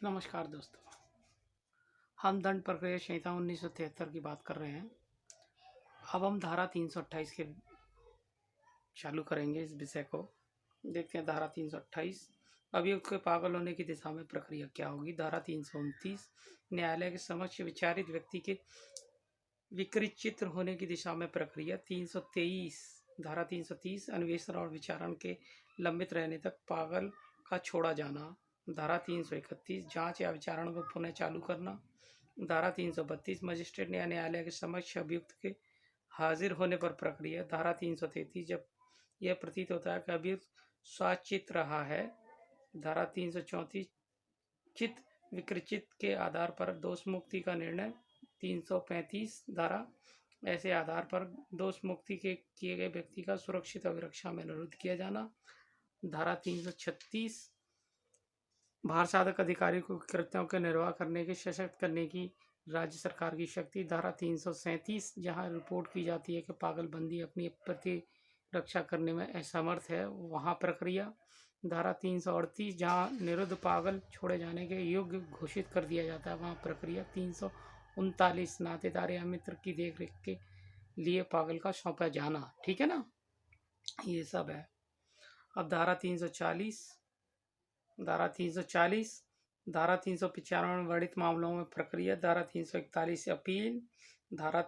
नमस्कार दोस्तों। हम दंड प्रक्रिया संहिता 1973 की बात कर रहे हैं। अब हम धारा 328 के चालू करेंगे इस विषय को। देखते हैं धारा 328 अभियुक्त के पागल होने की दिशा में प्रक्रिया क्या होगी। धारा 329 न्यायालय के समक्ष विचारित व्यक्ति के विकृत चित्र होने की दिशा में प्रक्रिया। 323 धारा 330 अन्वेषण और विचारण के लंबित रहने तक पागल का छोड़ा जाना। धारा 331 जांच या विचारण को पुनः चालू करना। धारा 332 मजिस्ट्रेट या न्यायालय के समक्ष अभियुक्त के हाजिर होने पर प्रक्रिया। धारा 333 जब यह प्रतीत होता है कि अभियुक्त स्वाचित रहा है। धारा 334 चित्त विकृचित के आधार पर दोष मुक्ति का निर्णय। 335 धारा ऐसे आधार पर दोष मुक्ति के किए गए व्यक्ति का सुरक्षित अभिरक्षा में निरुद्ध किया जाना। धारा 336 भार साधक अधिकारी को कृत्यों के निर्वाह करने के सशक्त करने की राज्य सरकार की शक्ति। धारा 337 जहां रिपोर्ट की जाती है कि पागलबंदी अपनी प्रतिरक्षा करने में असमर्थ है, वहां प्रक्रिया। धारा 338 जहां निरुद्ध पागल छोड़े जाने के योग्य घोषित कर दिया जाता है, वहां प्रक्रिया। 339 नातेदार या मित्र की देखरेख के लिए पागल का सौंपा जाना। ठीक है ना, ये सब है। अब धारा 340 धारा 340 धारा 395 में वर्णित मामलों में प्रक्रिया। धारा 341 अपील। धारा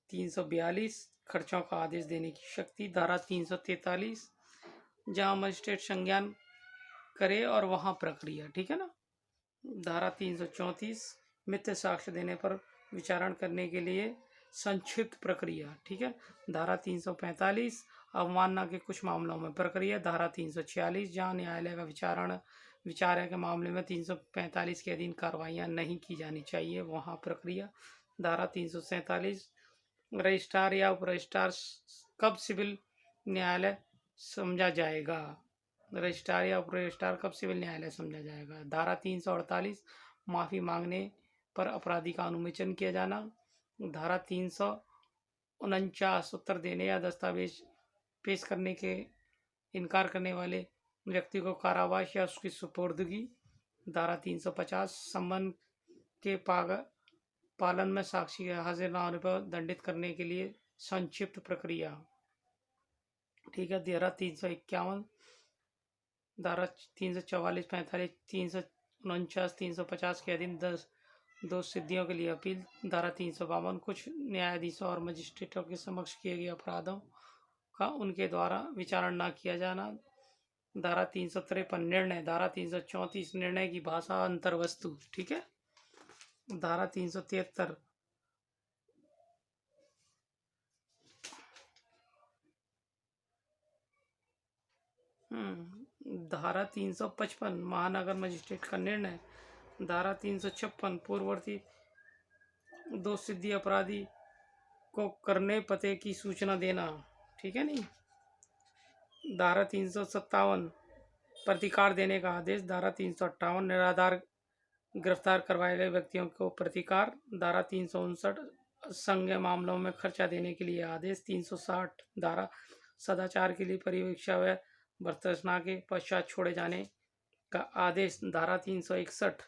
342 खर्चों का आदेश देने की शक्ति। धारा 343 जहां मजिस्ट्रेट संज्ञान करे और वहां प्रक्रिया। ठीक है ना। धारा 334 मिथ्या साक्ष्य देने पर विचारण करने के लिए संक्षिप्त प्रक्रिया। ठीक है। धारा 345 अवमानना के कुछ मामलों में प्रक्रिया। धारा 346 जहां न्यायालय का विचार है के मामले में 345 के अधीन कार्रवाइयां नहीं की जानी चाहिए, वहां प्रक्रिया। धारा 347 रजिस्ट्रार या उप रजिस्ट्रार कब सिविल न्यायालय समझा जाएगा। रजिस्ट्रार या उप रजिस्ट्रार कब सिविल न्यायालय समझा जाएगा। धारा 348 माफी मांगने पर अपराधी का अनुमोचन किया जाना। धारा 349 उत्तर देने या दस्तावेज पेश करने के इनकार करने वाले व्यक्ति को कारावास या उसकी सुपुर्दगी। धारा 350 संबंध के पालन में साक्षी के हाजिर न होने पर दंडित करने के लिए संक्षिप्त प्रक्रिया। ठीक है। धारा 351 धारा 344 45 349 350 के अधीन 2 सिद्धियों के लिए अपील। धारा 352 कुछ न्यायाधीशों और मजिस्ट्रेटों के समक्ष किए गए अपराधों का उनके द्वारा विचारण न किया जाना। धारा 353 निर्णय। धारा 334 निर्णय की भाषा अंतर्वस्तु। ठीक है। धारा 373 धारा 355 महानगर मजिस्ट्रेट का निर्णय। धारा 356 पूर्ववर्ती 2 सिद्धि अपराधी को करने पते की सूचना देना। ठीक है नहीं। धारा 357 प्रतिकार देने का आदेश। धारा 358 निराधार गिरफ्तार करवाए गए व्यक्तियों को प्रतिकार। धारा 359 संज्ञेय मामलों में खर्चा देने के लिए आदेश। 360 धारा सदाचार के लिए परीक्षा व भर्त्सना के पश्चात छोड़े जाने का आदेश। धारा 361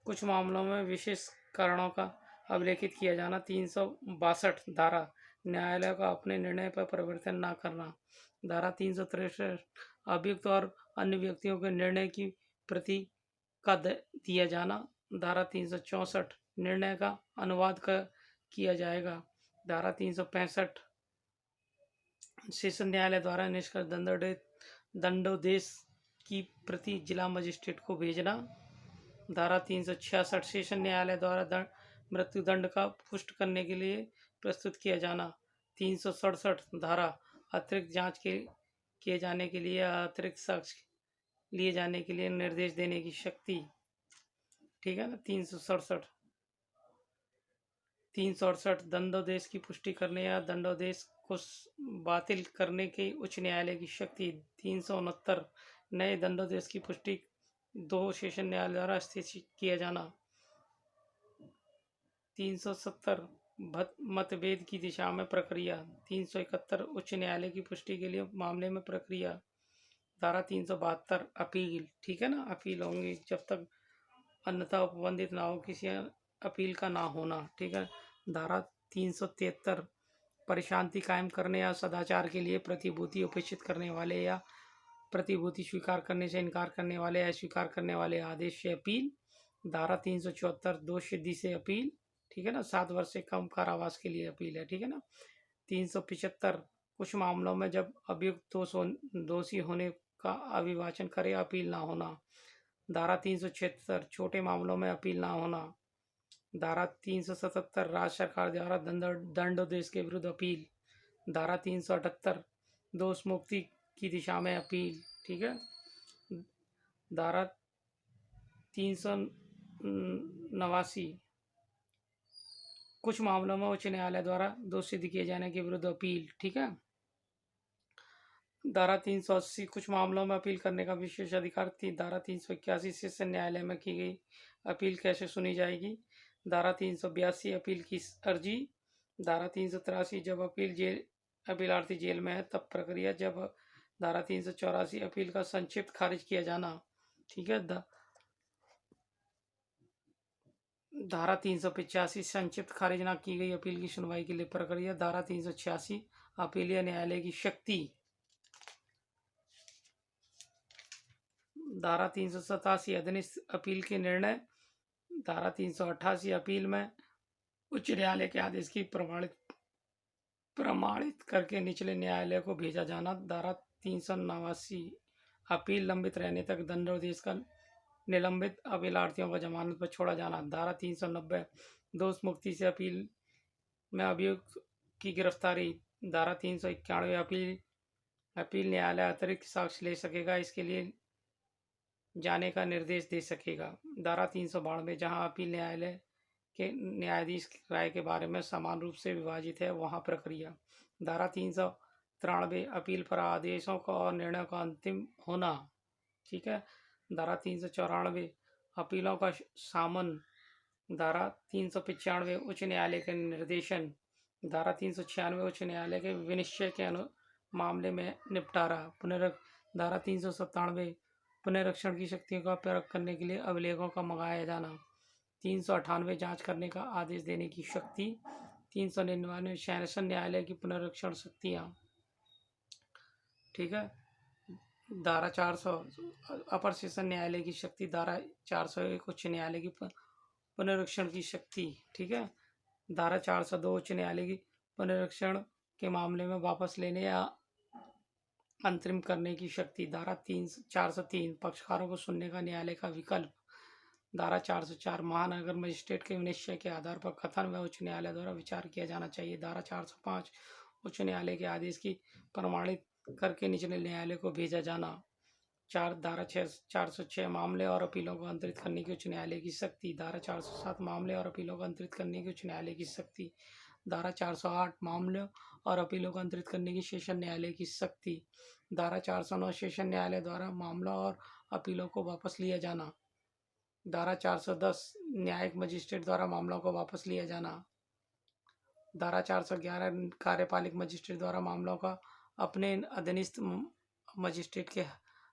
कुछ मामलों में विशेष कारणों का अभिलेखित किया जाना। 362 धारा न्यायालय का अपने निर्णय पर परिवर्तन न करना। धारा 363 अभियुक्त और अन्य व्यक्तियों के निर्णय की प्रति का दिया जाना। धारा 364 निर्णय का अनुवाद किया जाएगा। धारा 365 सेशन न्यायालय द्वारा निष्कर्ष दंडोदेश की प्रति जिला मजिस्ट्रेट को भेजना। धारा 366 सेशन न्यायालय द्वारा मृत्युदंड का पुष्ट करने के लिए प्रस्तुत किया जाना। 367 धारा अतिरिक्त जांच के किए जाने के लिए अतिरिक्त साक्ष्य लिए जाने के लिए निर्देश देने की शक्ति। ठीक है ना। 368 दंडोदेश की पुष्टि करने या दंडोदेश को बातिल करने के उच्च न्यायालय की शक्ति। 369 नए दंडोदेश की पुष्टि 2 सेशन न्यायालय द्वारा स्थित किया जाना। 370 मतभेद की दिशा में प्रक्रिया। 371 उच्च न्यायालय की पुष्टि के लिए मामले में प्रक्रिया। धारा 372 अपील। ठीक है ना। अपील होंगी जब तक अन्यथा उपबंधित ना हो, किसी अपील का ना होना। ठीक है। धारा 373 परिशांति कायम करने या सदाचार के लिए प्रतिभूति उपेक्षित करने वाले या प्रतिभूति स्वीकार करने से इनकार करने वाले या स्वीकार करने वाले आदेश से अपील। धारा 374 दोष सिद्धि से अपील। ठीक है ना। 7 वर्ष से कम कारावास के लिए अपील है। ठीक है ना। 375 कुछ मामलों में जब अभियुक्त दोषी होने का अभिवाचन करे अपील ना होना। धारा 376 छोटे मामलों में अपील ना होना। धारा 377 राज्य सरकार द्वारा दंडोदेश के विरुद्ध अपील। धारा 378 दोष मुक्ति की दिशा में अपील। ठीक है। धारा 389 कुछ मामलों में उच्च न्यायालय द्वारा दोष सिद्ध किए जाने के विरुद्ध अपील। ठीक है। धारा 380 कुछ मामलों में अपील करने का विशेष अधिकार थी। धारा 381 शीर्ष न्यायालय में की गई अपील कैसे सुनी जाएगी। धारा 382 अपील की अर्जी। धारा 383 जब अपीलार्थी जेल में है तब प्रक्रिया। जब धारा 384 अपील का संक्षिप्त खारिज किया जाना। ठीक है। धारा 385 संक्षिप्त खारिज न की गई अपील की सुनवाई के लिए प्रक्रिया। धारा 386 अपीलीय न्यायालय की शक्ति। धारा 387 अधीनस्थ अपील के निर्णय। धारा 388 अपील में उच्च न्यायालय के आदेश की प्रमाणित करके निचले न्यायालय को भेजा जाना। धारा 389 अपील लंबित रहने तक दंडोदेश का निलंबित अपीलार्थियों को जमानत पर छोड़ा जाना। धारा 390 दोष मुक्ति से अपील में अभियुक्त की गिरफ्तारी। धारा 391 अपील न्यायालय अतिरिक्त साक्ष्य ले सकेगा, इसके लिए जाने का निर्देश दे सकेगा। धारा 392 जहां अपील न्यायालय के न्यायाधीश राय के बारे में समान रूप से विभाजित है वहां प्रक्रिया। धारा 393 अपील पर आदेशों का और निर्णयों का अंतिम होना। ठीक है। धारा 394 अपीलों का सामन। धारा 395 उच्च न्यायालय के निर्देशन। धारा 396 उच्च न्यायालय के विनिश्चय के मामले में निपटारा। धारा 397 पुनरीक्षण की शक्तियों का प्रयोग करने के लिए अभिलेखों का मंगाया जाना। 398 जांच करने का आदेश देने की शक्ति। 399 शासन न्यायालय की पुनरीक्षण शक्तियाँ। ठीक है। धारा 400 अपर सेशन न्यायालय की शक्ति। धारा 401 उच्च न्यायालय की पुनरीक्षण की शक्ति। ठीक है। धारा 402 उच्च न्यायालय की पुनरीक्षण के मामले में वापस लेने या अंतरिम करने की शक्ति। धारा 403 पक्षकारों को सुनने का न्यायालय का विकल्प। धारा 404 महानगर मजिस्ट्रेट के निश्चय के आधार पर कथन व उच्च न्यायालय द्वारा विचार किया जाना चाहिए। धारा 405 उच्च न्यायालय के आदेश की प्रमाणित करके निचले न्यायालय को भेजा जाना। धारा 406 मामले और अपीलों को अंतरित करने की उच्च न्यायालय की शक्ति। धारा 407 मामले और अपीलों को अंतरित करने की उच्च न्यायालय की शक्ति। धारा 408 मामले और अपीलों को अंतरित करने की सेशन न्यायालय की शक्ति। धारा 409 सेशन न्यायालय द्वारा मामलों और अपीलों को वापस लिया जाना। धारा 410 न्यायिक मजिस्ट्रेट द्वारा मामलों को वापस लिया जाना। धारा 411 कार्यपालिक मजिस्ट्रेट द्वारा मामलों का अपने अधीनस्थ मजिस्ट्रेट के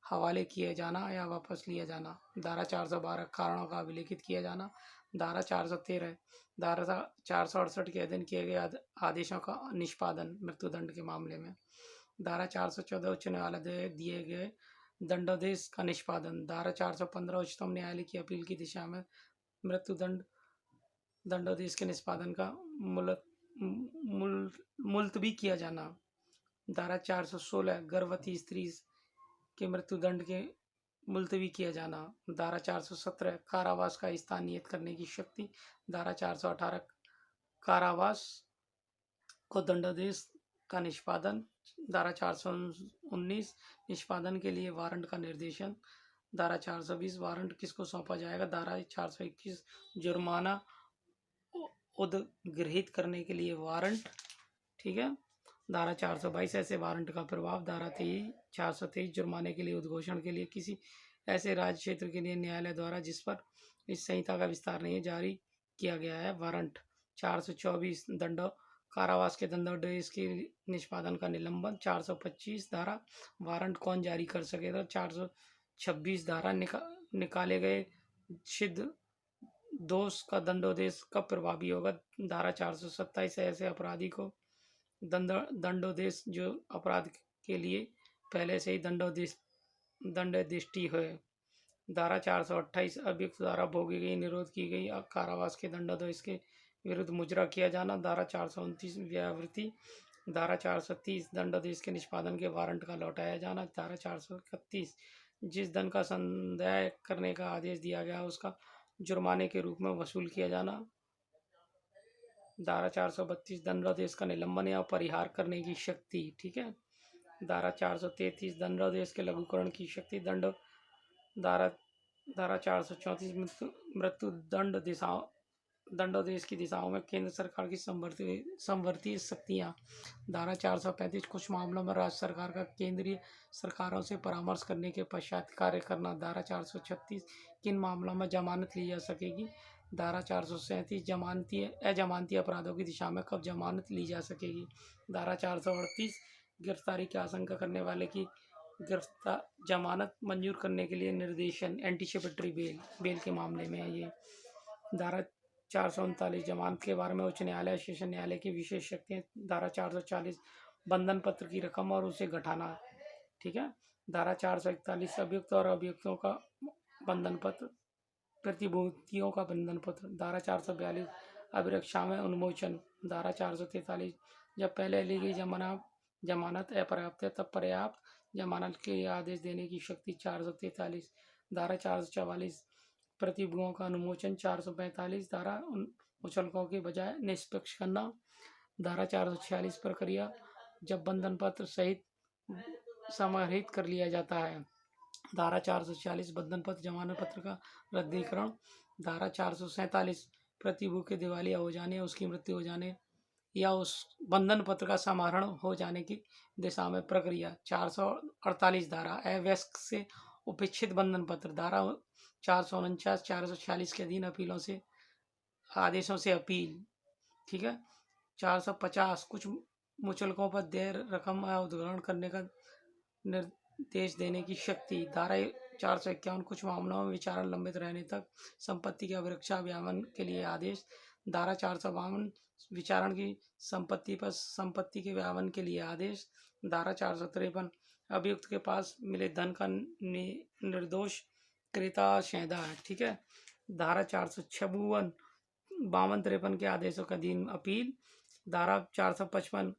हवाले किए जाना या वापस लिया जाना। धारा 412 कारणों का अभिलेखित किया जाना। धारा 413 धारा 468 के अधीन किए गए आदेशों का निष्पादन मृत्युदंड के मामले में। धारा 414 उच्च न्यायालय दिए गए दंडादेश का निष्पादन। धारा 415 उच्चतम न्यायालय की अपील की दिशा में मृत्युदंड दंडादेश के निष्पादन का मुलतवी किया जाना। धारा 416 गर्भवती स्त्री के मृत्युदंड के मुलतवी किया जाना। धारा 417 कारावास का स्थान नियत करने की शक्ति। धारा 418 कारावास को दंडादेश का निष्पादन। धारा 419 निष्पादन के लिए वारंट का निर्देशन। धारा 420 वारंट किसको सौंपा जाएगा। धारा 421 जुर्माना उद्गृहित करने के लिए वारंट। ठीक है। धारा 422 ऐसे वारंट का प्रभाव। धारा 423 जुर्माने के लिए उद्घोषण के लिए किसी ऐसे राज्य क्षेत्र के लिए न्यायालय द्वारा जिस पर इस संहिता का विस्तार नहीं जारी किया गया है वारंट। 424 कारावास के दंडादेश के निष्पादन का निलंबन। 425 धारा वारंट कौन जारी कर सकेगा। 426 धारा निकाले गए सिद्ध दोष का दंडोदेश कब प्रभावी होगा? धारा 427 ऐसे अपराधी को दंडोदेश जो अपराध के लिए पहले से ही दंडोदिष्टि है। धारा 428 अभियुक्त द्वारा भोगी गई निरोध की गई कारावास के दंडोदेश के विरुद्ध मुजरा किया जाना। धारा 429 व्यावृत्ति। धारा 430 दंडादेश के निष्पादन के वारंट का लौटाया जाना। धारा 431 जिस धन का संदाय करने का आदेश दिया गया उसका जुर्माने के रूप में वसूल किया जाना। धारा 432 दंडादेश का निलंबन या परिहार करने की शक्ति। ठीक है। धारा 433 दंडादेश के लघुकरण की शक्ति। धारा 434 मृत्यु दंडादेश की दिशाओं में केंद्र सरकार की संवर्ती शक्तियां। धारा 435 कुछ मामलों में राज्य सरकार का केंद्रीय सरकारों से परामर्श करने के पश्चात कार्य करना। धारा 436 किन मामलों में जमानत ली जा सकेगी। धारा 437 अजमानती अपराधों की दिशा में कब जमानत ली जा सकेगी। धारा 438 गिरफ्तारी की आशंका करने वाले की जमानत मंजूर करने के लिए निर्देशन एंटीसिपेटरी बेल के मामले में है ये। धारा 439 जमानत के बारे में उच्च न्यायालय सेशन न्यायालय की विशेष शक्तियाँ। धारा 440 बंधन पत्र की रकम और उसे घटाना। ठीक है। धारा 441 अभियुक्त और अभियुक्तों का बंधन पत्र, प्रतिभूतियों का बंधन पत्र। धारा 442 अभिरक्षा में उन्मोचन। धारा 443 जब पहले ली गई जमानत अपर्याप्त है तब पर्याप्त जमानत के लिए आदेश देने की शक्ति। 443 धारा 444 प्रतिभूतियों का अनुमोचन। 445 धारा मुचलकों के बजाय निष्पक्ष करना। धारा 446 प्रक्रिया जब बंधन पत्र सहित समाहित कर लिया जाता है। धारा 446 बंधन पत्र जमानत पत्र का रद्दीकरण। धारा 447 प्रतिभूति के दिवालिया हो जाने, उसकी मृत्यु हो जाने या उस बंधन पत्र का समाहरण हो जाने की दिशा में प्रक्रिया। 448 धारा अवयस्क से उपेक्षित बंधन पत्र। धारा 449 446 के अधीन अपीलों से आदेशों से अपील। ठीक है। 450 कुछ मुचलकों पर देय रकम उद्धरण करने का निर्देश देने की शक्ति। धारा 451 कुछ मामलों में विचारण लंबित रहने तक संपत्ति की अभिरक्षा अभियान के लिए आदेश। धारा 452 विचारण की संपत्ति पर संपत्ति के व्यापन के लिए आदेश। धारा 453 अभियुक्त के पास मिले धन का निर्दोष क्रेता शहदा है। ठीक है। धारा 456 52-53 के आदेशों के अधीन अपील। धारा 455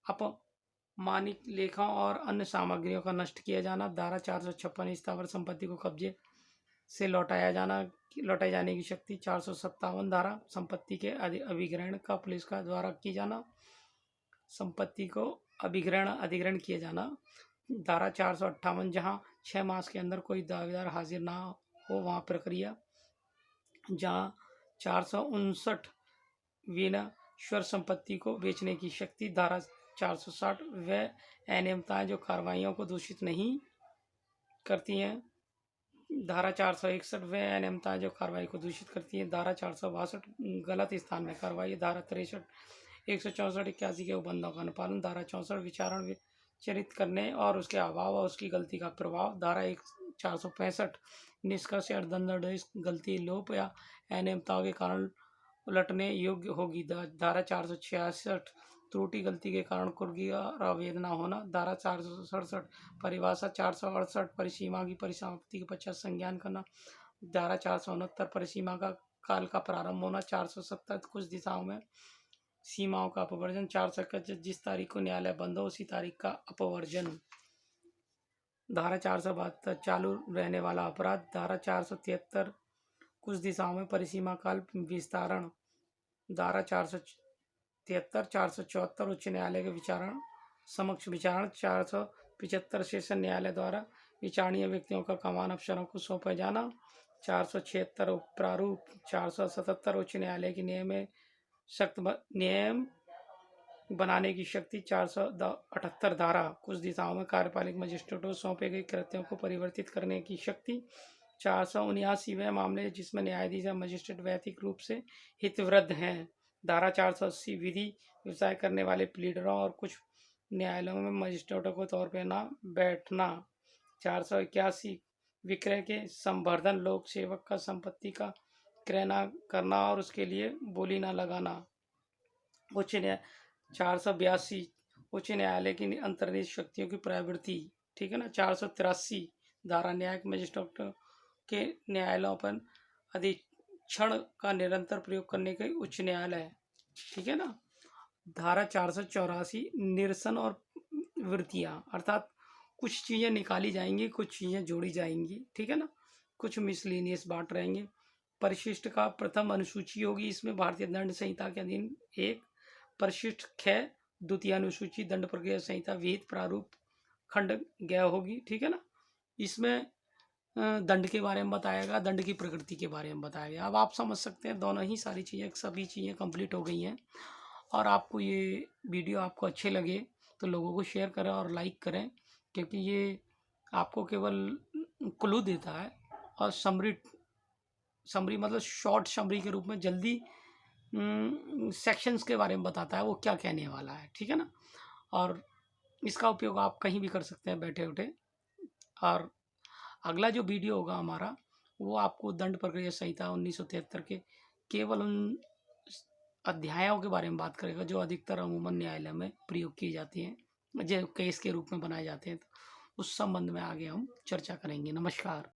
अपमानित लेखों और अन्य सामग्रियों का नष्ट किया जाना। धारा 456 स्थावर संपत्ति को कब्जे से लौटाए जाने की शक्ति। 457 धारा संपत्ति के अभिग्रहण का पुलिस का द्वारा किया जाना। संपत्ति को अधिग्रहण किया जाना। धारा 458 जहां 6 मास के अंदर कोई दावेदार हाजिर ना हो वहां प्रक्रिया। जहां 459 विनाश्वर संपत्ति को बेचने की शक्ति। धारा 460 वह अनियमितताएं जो कार्रवाइयों को दूषित नहीं करती हैं। धारा 461 वह अनियमितताएं जो कार्रवाई को दूषित करती हैं। धारा 462 गलत स्थान में कार्रवाई। धारा 63 164 81 के उपबंधों का अनुपालन। धारा 64 विचारण विचरित करने और उसके अभाव और उसकी गलती का प्रभाव। धारा 465 निष्कर्ष या दंडादेश गलती लोप या अनियमितताओं के कारण उलटने योग्य होगी। धारा 466 त्रुटि गलती के कारण कुर्गी और अवेदना होना। धारा 467 परिभाषा। 468 परिसीमा की परिसमाप्ति के पश्चात संज्ञान करना। धारा 469 परिसीमा का काल का प्रारंभ होना। 470 कुछ दिशाओं में सीमाओं का अपवर्जन। 471 जिस तारीख को न्यायालय बंद हो उसी तारीख का अपवर्जन। धारा 472 चालू रहने वाला अपराध। धारा 473 कुछ दिशाओं में परिसीमा काल विस्तारण। धारा 473 474 उच्च न्यायालय के समक्ष विचारण। 475 सेशन न्यायालय द्वारा विचारणीय व्यक्तियों का कमान अफसरों को सौंपा जाना। 476 उपप्रारूप। 477 उच्च न्यायालय की नियम बनाने की शक्ति। 478 धारा कुछ दिशाओं में कार्यपालिक मजिस्ट्रेटों को सौंपे गए कृत्यों को परिवर्तित करने की शक्ति। 479 वह मामले जिसमें न्यायाधीश या मजिस्ट्रेट वैयक्तिक रूप से हितवृत्त हैं। धारा 480 विधि व्यवसाय करने वाले प्लीडरों और कुछ न्यायालयों में मजिस्ट्रेटों को तौर पर ना बैठना। 481 विक्रय के संवर्धन लोक सेवक का संपत्ति का क्रय ना करना और उसके लिए बोली ना लगाना। उच्च न्याय 482 उच्च न्यायालय की अंतर्निहित शक्तियों की प्रवृत्ति, ठीक है ना। 483 धारा न्यायिक मजिस्ट्रेटों के न्यायालयों पर अधिक्षण का निरंतर प्रयोग करने के उच्च न्यायालय, ठीक है ना। धारा 484 निरसन और वृत्तियाँ, अर्थात कुछ चीज़ें निकाली जाएंगी, कुछ चीज़ें जोड़ी जाएंगी, ठीक है ना। कुछ मिसलिनियस बांट रहेंगे। परिशिष्ट का प्रथम अनुसूची होगी इसमें भारतीय दंड संहिता के अधीन एक। परिशिष्ट ख द्वितीय अनुसूची दंड प्रक्रिया संहिता विहित प्रारूप खंड गया होगी, ठीक है ना। इसमें दंड के बारे में बताया गया, दंड की प्रकृति के बारे में बताया गया। अब आप समझ सकते हैं दोनों ही सारी चीज़ें, सभी चीज़ें कंप्लीट हो गई हैं। और आपको ये वीडियो आपको अच्छे लगे तो लोगों को शेयर करें और लाइक करें, क्योंकि ये आपको केवल क्लू देता है और समरी मतलब शॉर्ट समरी के रूप में जल्दी सेक्शंस के बारे में बताता है वो क्या कहने वाला है, ठीक है ना। और इसका उपयोग आप कहीं भी कर सकते हैं बैठे उठे। और अगला जो वीडियो होगा हमारा वो आपको दंड प्रक्रिया संहिता 1973 के केवल उन अध्यायों के बारे में बात करेगा जो अधिकतर अमूमन न्यायालय में प्रयोग की जाती हैं, जो केस के रूप में बनाए जाते हैं। तो उस संबंध में आगे हम चर्चा करेंगे। नमस्कार।